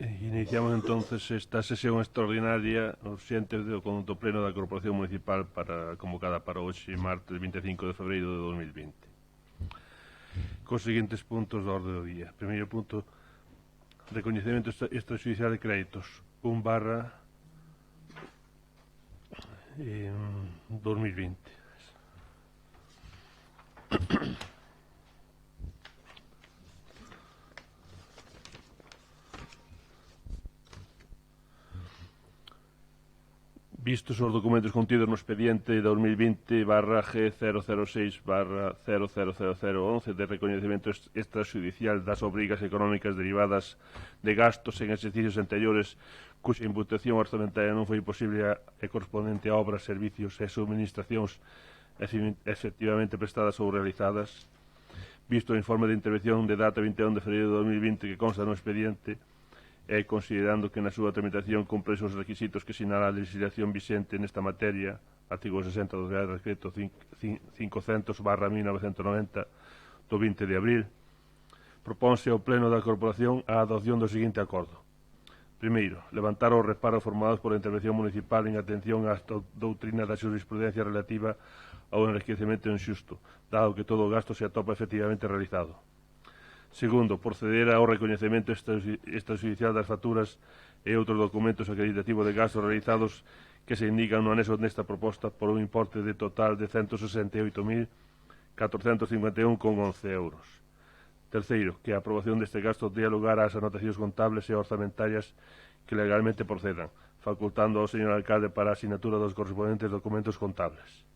Iniciamos entonces esta sesión extraordinaria urxente do conjunto pleno da Corporación Municipal convocada para hoxe, martes 25 de febreiro de 2020. Cos seguintes puntos da orde do día. Primeiro punto, recoñecemento extrajudicial de créditos 1/2020. Vistos os documentos contidos no expediente 2020/G006/000011 de recoñecemento extrajudicial das obrigas económicas derivadas de gastos en exercicios anteriores cuxa imputación orzamentaria non foi posible e correspondente a obras, servicios e subministracións efectivamente prestadas ou realizadas, visto o informe de intervención de data 21 de febreiro de 2020 que consta no expediente, e considerando que na súa tramitación cumpre os requisitos que sinala a legislación vixente nesta materia, artigo 60 do Real Decreto 500/1990 do 20 de abril, propónse ao Pleno da Corporación a adopción do seguinte acordo. Primeiro, levantar os reparos formados por a intervención municipal en atención á doutrina da jurisprudencia relativa ao enriquecemento inxusto, dado que todo o gasto se atopa efectivamente realizado. Segundo, proceder ao recoñecemento extrajudicial das facturas e outros documentos acreditativos de gastos realizados que se indican no anexo nesta proposta por un importe de total de 168.451,11 euros. Terceiro, que a aprobación deste gasto dé lugar ás anotacións contables e orzamentarias que legalmente procedan, facultando ao señor alcalde para a asinatura dos correspondentes documentos contables.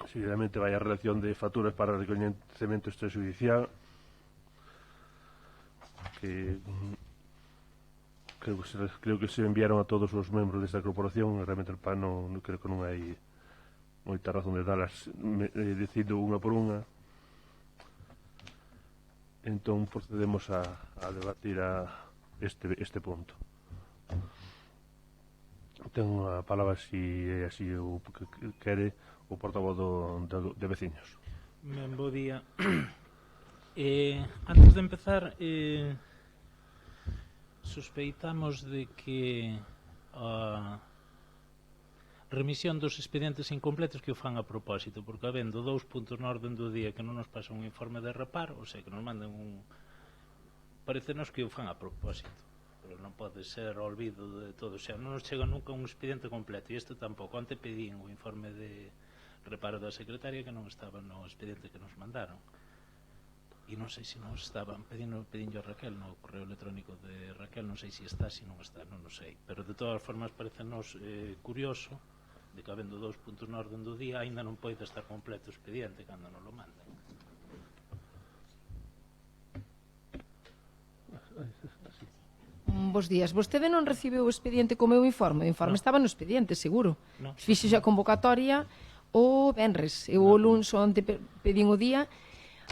Seguidamente vai a relación de facturas para recoñecemento extrajudicial, que creo que se enviaron a todos os membros desta corporación. Realmente creo que non hai moita razón de dalas dicindo unha por unha. Entón procedemos a debatir este punto. Ten a palabra, se é así o que quere, o portavoz de veciños. Ben, bo día. Antes de empezar, sospeitamos de que a remisión dos expedientes incompletos que o fan a propósito, porque habendo 2 puntos na orden do día que non nos pasan un informe de reparo, ou sea, que nos mandan parecenos que o fan a propósito, pero non pode ser olvido de todo, o sea, non nos chega nunca un expediente completo, e isto tampouco. Onte pedín o informe de reparo da secretaria que non estaba no expediente que nos mandaron, e non sei se non estaban. Pedinlo a Raquel no correo electrónico de Raquel, non sei se está, se non está, non o sei, pero de todas formas parecenos curioso de que habendo 2 puntos na orden do día aínda non pode estar completo o expediente cando non lo mandan. Bos días. Vostede non recibiu o expediente co meu informe? O informe estaba no expediente, seguro. Fixe a convocatoria o venres. Eu o luns onte pedín o día.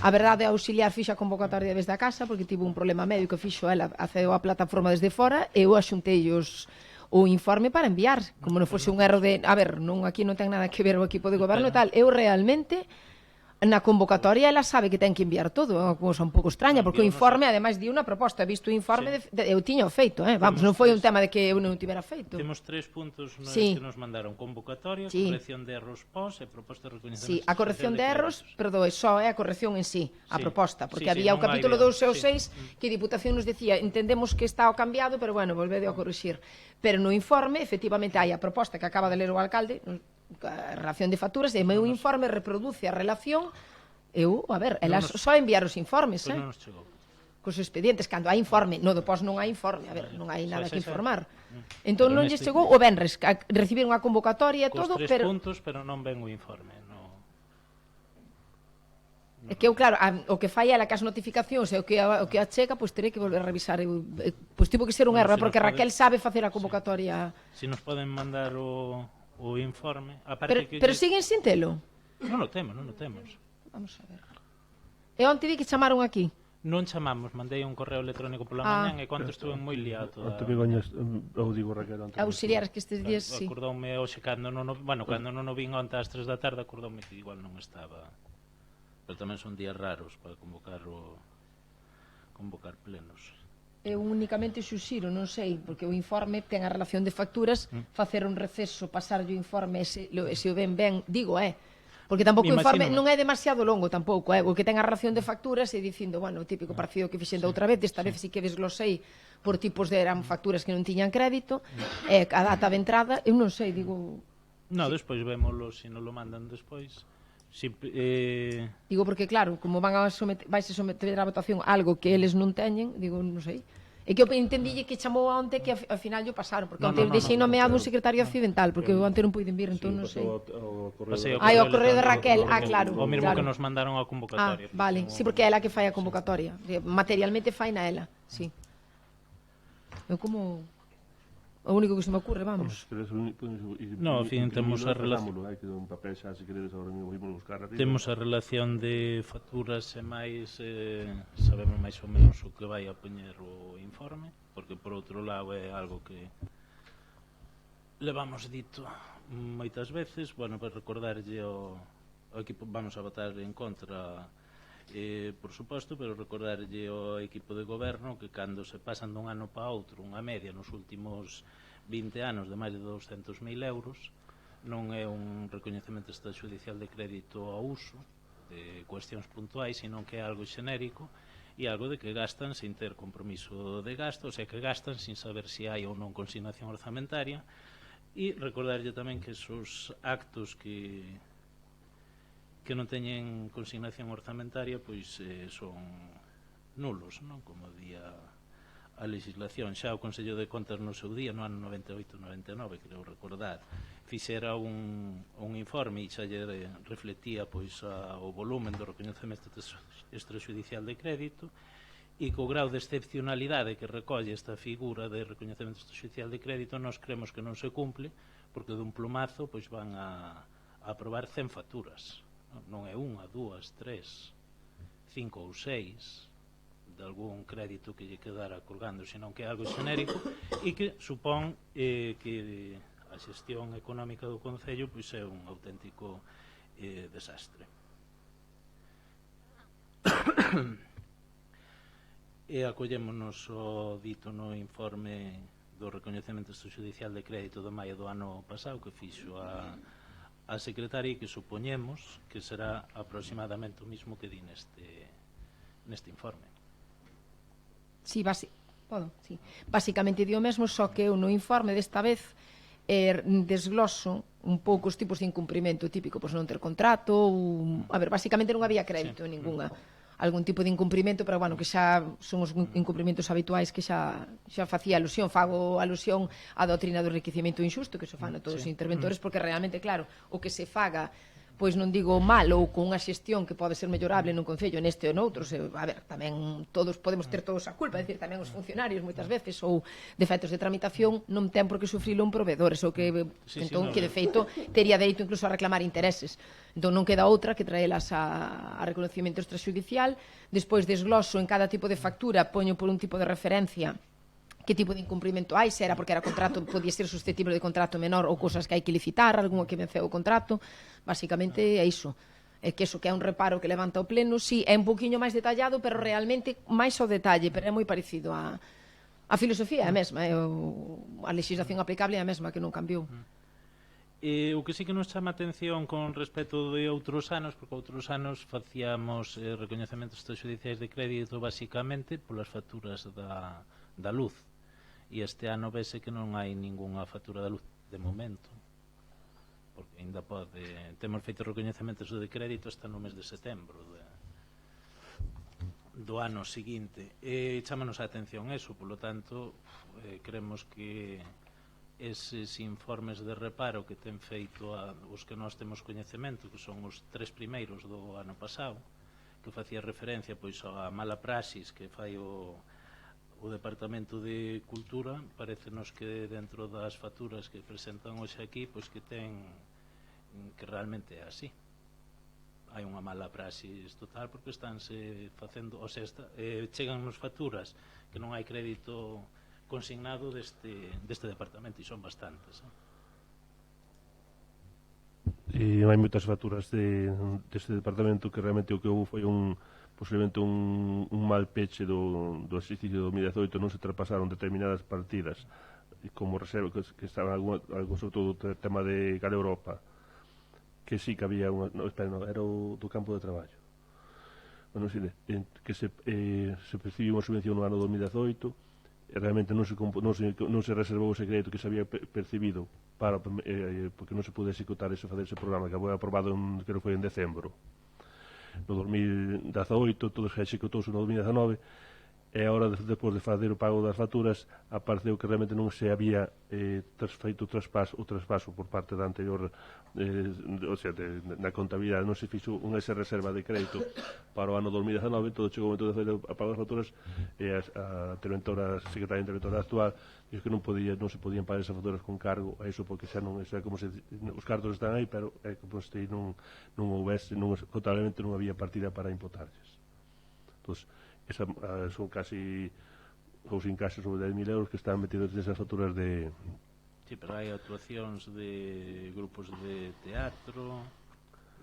A verdade, a auxiliar fixe a convocatoria desde a casa porque tivo un problema médico, fixo ela, accedeu á plataforma desde fora, e eu axuntei o informe para enviar, como non fose un erro de... A ver, aquí non ten nada que ver o equipo de goberno e tal. Eu realmente... Na convocatoria ela sabe que ten que enviar todo, é unha cousa un pouco extraña, porque o informe, ademais, di unha proposta, visto o informe, eu tiño feito, vamos, non foi un tema de que eu non tivera feito. Temos 3 puntos que nos mandaron: convocatoria, corrección de erros pos e proposta de reconhecemento. Sí, a corrección de erros, perdoe, só é a corrección en sí, a proposta, porque había o capítulo 2 e o 6 que a Diputación nos decía, entendemos que está o cambiado, pero bueno, volvede a corrixir. Pero no informe, efectivamente, hai a proposta que acaba de ler o alcalde, a relación de facturas, e o meu informe reproduce a relación. Elas só enviar os informes, non nos chegou cos expedientes, cando hai informe. No do pos non hai informe, non hai nada que informar. Entón non lles chegou o venres, recibiron a convocatoria e todo, pero... Cos 3 puntos, pero non ven o informe. É que eu, claro, o que fai ela que as notificacións e o que a chega, pois terei que volver a revisar. Pois tivo que ser un erro, porque Raquel sabe facer a convocatoria. Se nos poden mandar o informe. Pero siguen sin telo? Non o temos. Vamos a ver. E onte vi que chamaron aquí? Non chamamos, mandei un correo electrónico pola mañan e cando estuve moi liado. Onte Begoñas, eu digo Raquel, auxiliares que estes días, sí. Acordoume hoxe cando non o vin onte ás 3 da tarde, acordoume que igual non estaba. Pero tamén son días raros para convocar plenos. Eu únicamente xuxiro, non sei, porque o informe ten a relación de facturas, facer un receso, pasar o informe, se o ben, digo, porque tampouco o informe non é demasiado longo tampouco, o que ten a relación de facturas e dicindo, bueno, o típico parecido que fixen da outra vez, desta vez sí que desglosei por tipos de eran facturas que non tiñan crédito, a data de entrada, eu non sei, digo... No, despois vémoslo, se non lo mandan despois. Digo, porque claro, como vaise someter a votación algo que eles non teñen, digo, non sei. É que eu entendille que chamou onte que ao final yo pasaron, porque onte deixei nomeado un secretario accidental, porque onte non puiden vir, entón non sei. O correo de Raquel, claro. O mesmo que nos mandaron a convocatoria. Vale, sí, porque é ela que fai a convocatoria. Materialmente fai na ela, sí. Eu como... O único que se me ocurre, vamos. No, en fin, temos a relación. Temos a relación de facturas e máis, sabemos máis ou menos o que vai a poñer o informe, porque por outro lado é algo que levamos dito moitas veces. Bueno, para recordarlle o equipo, vamos a votar en contra, por suposto, pero recordarlle ao equipo de goberno que cando se pasan dun ano para outro unha media nos últimos 20 anos de máis de 200.000 euros non é un recoñecemento extrajudicial de crédito ao uso de cuestións puntuais, sino que é algo xenérico e algo de que gastan sin ter compromiso de gasto, o sea, que gastan sin saber se hai ou non consignación orzamentaria. E recordarlle tamén que esos actos que non teñen consignación orzamentaria pois son nulos, non? Como día a legislación. Xa o Consello de Contas no seu día, no ano 98-99, creo recordar, fixera un informe e xa lle reflectía pois o volumen do recoñecemento extrajudicial de crédito, e co grau de excepcionalidade que recolle esta figura de recoñecemento extrajudicial de crédito nós creemos que non se cumple, porque dun plumazo pois van a aprobar 100 facturas. Non é unha, dúas, tres, 5 ou 6 de algún crédito que lle quedara colgando, senón que é algo xenérico e que supón que a xestión económica do Concello pois é un auténtico desastre. E acollémonos o dito no informe do recoñecemento extrajudicial de crédito de maio do ano pasado que fixo a secretaria e que supoñemos que será aproximadamente o mismo que di neste informe. Sí, basicamente di o mesmo, só que eu no informe desta vez desgloso un pouco os tipos de incumprimento típico, pois non ter contrato, a ver, basicamente non había crédito ningunha, algún tipo de incumprimento, pero bueno, que xa son os incumprimentos habituais que xa facía alusión, fago alusión á doutrina do enriquecemento injusto, que se fan a todos os interventores, porque realmente, claro, o que se faga pois non digo mal ou con unha xestión que pode ser mellorable nun concello neste ou noutros, a ver, tamén todos podemos ter todos a culpa, é dicir, tamén os funcionarios moitas veces ou defectos de tramitación non ten por que sufrilo un proveedor, eso que entón que de feito tería dereito incluso a reclamar intereses. Entón non queda outra que traelas a reconocimiento extrajudicial, despois desgloso en cada tipo de factura, poño por un tipo de referencia que tipo de incumprimento hai, se era porque era contrato, podía ser susceptible de contrato menor ou cosas que hai que licitar, algunha que venceu o contrato, basicamente é iso. É que eso que é un reparo que levanta o pleno, sí, é un poquinho máis detallado, pero realmente máis ao detalle, pero é moi parecido a filosofía é a mesma, a legislación aplicable é a mesma, que non cambiou. O que sí que nos chama a atención con respecto de outros anos, porque outros anos facíamos recoñecementos extrajudiciais de crédito basicamente polas facturas da luz, e este ano vese que non hai ningunha factura da luz de momento, porque ainda temos feito recoñecementos de crédito hasta no mes de setembro do ano seguinte, e chámanos a atención eso, polo tanto creemos que eses informes de reparo que ten feito os que nós temos coñecemento, que son os 3 primeiros do ano pasado, que facía referencia pois á mala praxis que fai o Departamento de Cultura, parecenos que dentro das facturas que presentan hoxe aquí, pois que realmente é así. Hai unha mala praxis total porque estánse facendo, ou sea, chegan nos facturas que non hai crédito consignado deste departamento, e son bastantes. E hai moitas facturas deste departamento que realmente o que houve foi un posiblemente un mal peche do exercicio de 2018 non se traspasaron determinadas partidas como reserva que estaban algo sobre todo o tema de Gala Europa, que sí que había era o do campo de traballo, bueno, sí, que se percibiu unha subvención no ano 2018 e realmente non se reservou ese crédito que se había percibido porque non se pude executar facer ese programa que foi aprobado creo que foi en decembro no 2018, todo se executouse no 2019 e agora, depois de fazer o pago das facturas, apareceu que realmente non se había feito o traspaso por parte da anterior o sea, na contabilidade non se fixo esa reserva de crédito para o ano 2019, todo chegou o momento de fazer o pago das facturas e a secretaria interventora actual dixo que non se podían pagar esas facturas con cargo a iso porque xa non, xa como se os cartos están aí, pero é como se non houvese, contablemente non había partida para imputarlles. Entón, son casi ou sin casi sobre 10.000 euros que están metidos nesas facturas de... Sí, pero hai actuacións de grupos de teatro,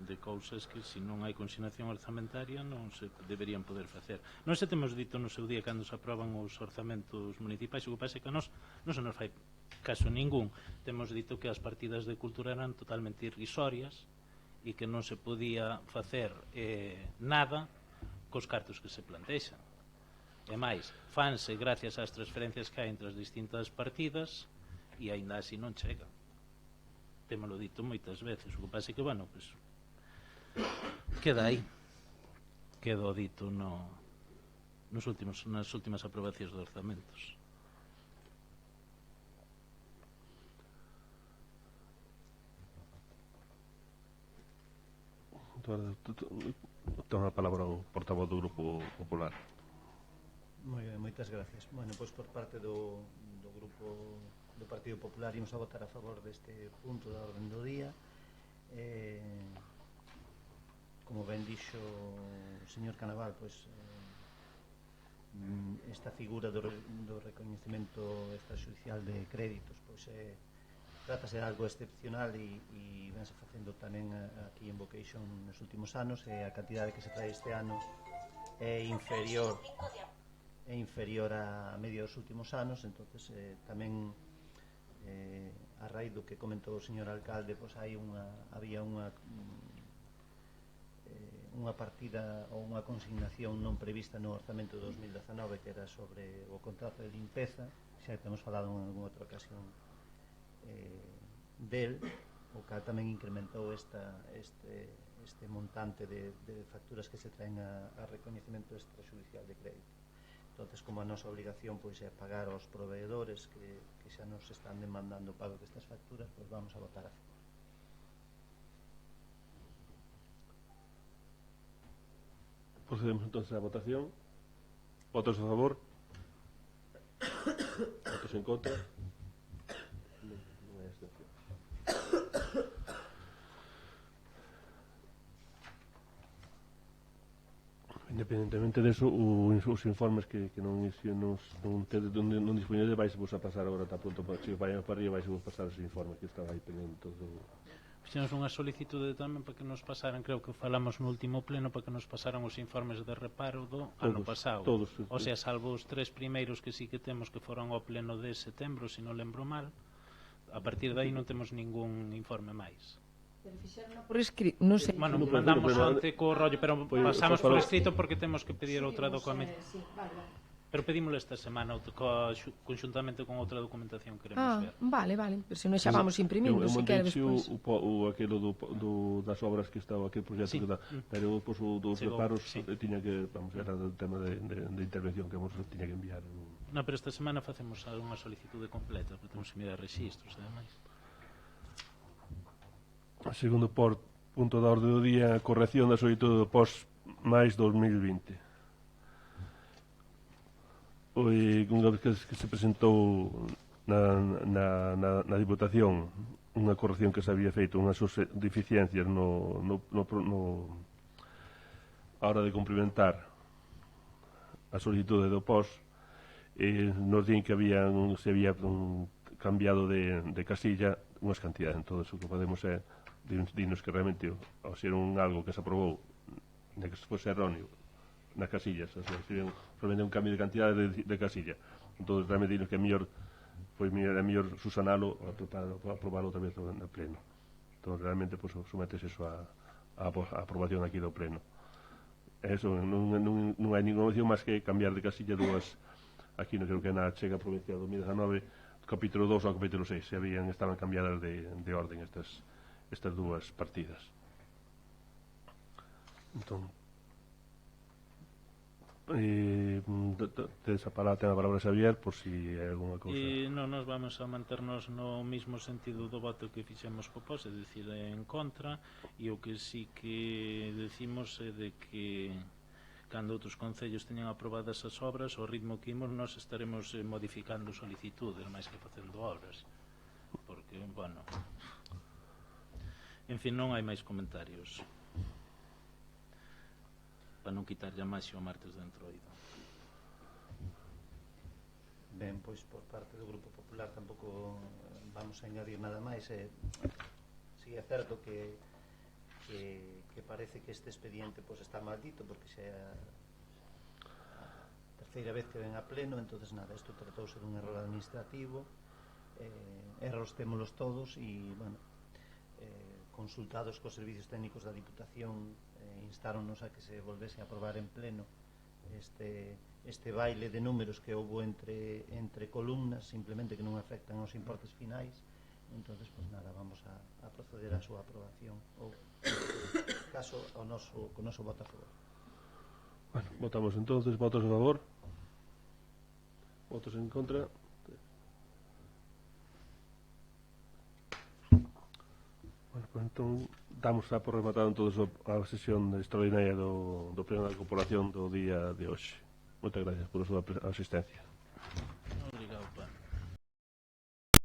de cousas que se non hai consignación orzamentaria non se deberían poder facer. Non se temos dito no seu día cando se aproban os orzamentos municipais, o que pasa é que a nos non se nos fai caso ningún. Temos dito que as partidas de cultura eran totalmente irrisorias e que non se podía facer nada cos cartos que se plantexan. E máis, fanse gracias ás transferencias que hai entre as distintas partidas e aínda así non chega. Témolo dito moitas veces. O que pasa é que, bueno, pues, queda aí. Queda dito nas últimas aprobacións de orzamentos. Ten a palabra o portavoz do Grupo Popular. Moi ben, moitas gracias. Bueno, pois por parte do Grupo do Partido Popular imos a votar a favor deste punto da orden do día. Como ben dixo o señor Canaval, pois esta figura do recoñecemento extrajudicial de créditos pois trátase de algo excepcional e vense facendo tamén aquí en Vocation nos últimos anos, e a cantidade que se trae este ano é inferior a media dos últimos anos. Entonces tamén a raíz do que comentou o señor alcalde, pois había unha partida ou unha consignación non prevista no orzamento de 2019 que era sobre o contrato de limpeza. Xa temos falado en alguna outra ocasión del, o cal tamén incrementou este montante de facturas que se traen a recoñecemento extrajudicial de crédito. Entonces, como a nosa obligación pois é pagar aos proveedores que xa nos están demandando o pago destas facturas, pois vamos a votar a favor. Procedemos entonces a votación. Votos a favor? Votos en contra? Non hai abstención. Independentemente deso, os informes que non dispoñedes vais vos a pasar agora, está pronto, se vayan para arriba vais vos pasar ese informe que estaba aí pendiente todo. Fixemos unha solicitude tamén para que nos pasaran, creo que falamos no último pleno, para que nos pasaran os informes de reparo do ano pasado. Todos. O sea, salvo os 3 primeiros que sí que temos que foron ao pleno de setembro, se non lembro mal, a partir de aí non temos ningún informe máis. Pero fixeron por escrito, non sei. Bueno, mandamos onte co rollo, pero pasamos por escrito porque temos que pedir outra documentación. Sí, vale. Pero pedímoslo esta semana conxuntamente con outra documentación que queremos ver. Vale, pero se non xa vamos imprimindo, se quere despois. Aquilo das obras que estaba aquel proxecto sí. Que dá, pero pois dos reparos tiña que, era o tema de intervención que tiña que enviar. Non, pero esta semana facemos unha solicitude completa, porque temos que mirar registros e demais. Segundo punto da orde do día, corrección da solicitude do POS máis 2020. Unha vez que se presentou na Diputación unha corrección que se había feito, unhas deficiencias a hora de cumprimentar a solicitude do POS, nos din que se había cambiado de casilla unhas cantidades. Entón, o que podemos é dinos que realmente ao ser algo que se aprobou, de que se fose erróneo, nas casillas, o sea, solamente un cambio de cantidade de casilla. Entón, realmente, dinos que é mellor susanalo para aprobarlo outra vez no pleno. Entón, realmente, pues, sometes eso a aprobación aquí do pleno. Eso, non hai ninguna opción máis que cambiar de casilla dúas, aquí non creo que na chega provincia 2019, capítulo 2 ao capítulo 6, estaban cambiadas de orden estas dúas partidas. Entón, ten a palabra Xavier por si hai alguna cousa. Non, nos vamos a manternos no mismo sentido do voto que fixemos co POS, é dicir, en contra, e o que sí que decimos é de que cando outros concellos teñan aprobadas as obras, o ritmo que imos nós estaremos modificando solicitudes máis que facendo obras, porque, bueno, en fin, non hai máis comentarios para non quitar ya máis o martes de entroido. Ben, pois por parte do Grupo Popular tampouco vamos a añadir nada máis. Si é certo que parece que este expediente pois está maldito, porque xa é a terceira vez que ven a pleno. Entonces nada, isto tratouse dun error administrativo, erros témolos todos, e bueno, consultados cos servicios técnicos da Diputación, instáronnos a que se volvese a aprobar en pleno este baile de números que houbo entre columnas, simplemente que non afectan aos importes finais. Entonces, pues nada, vamos a proceder á súa aprobación, ou caso co noso voto a favor. Bueno, votamos entonces. Votos a favor, votos en contra. Bueno, pues entón damos por rematado todos a sesión extraordinaria do pleno da corporación do día de hoxe. Moitas gracias por a súa asistencia.